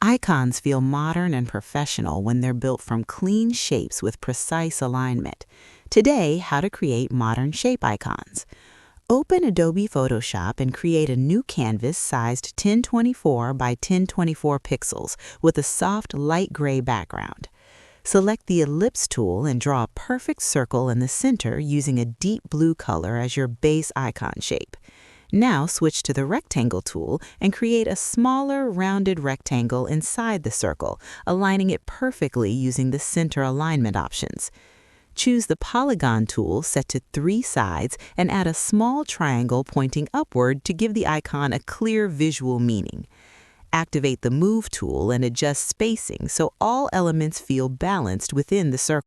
Icons feel modern and professional when they're built from clean shapes with precise alignment. Today, how to create modern shape icons. Open Adobe Photoshop and create a new canvas sized 1024 by 1024 pixels with a soft light gray background. Select the Ellipse tool and draw a perfect circle in the center using a deep blue color as your base icon shape. Now switch to the Rectangle tool and create a smaller, rounded rectangle inside the circle, aligning it perfectly using the center alignment options. Choose the Polygon tool set to 3 sides and add a small triangle pointing upward to give the icon a clear visual meaning. Activate the Move tool and adjust spacing so all elements feel balanced within the circle.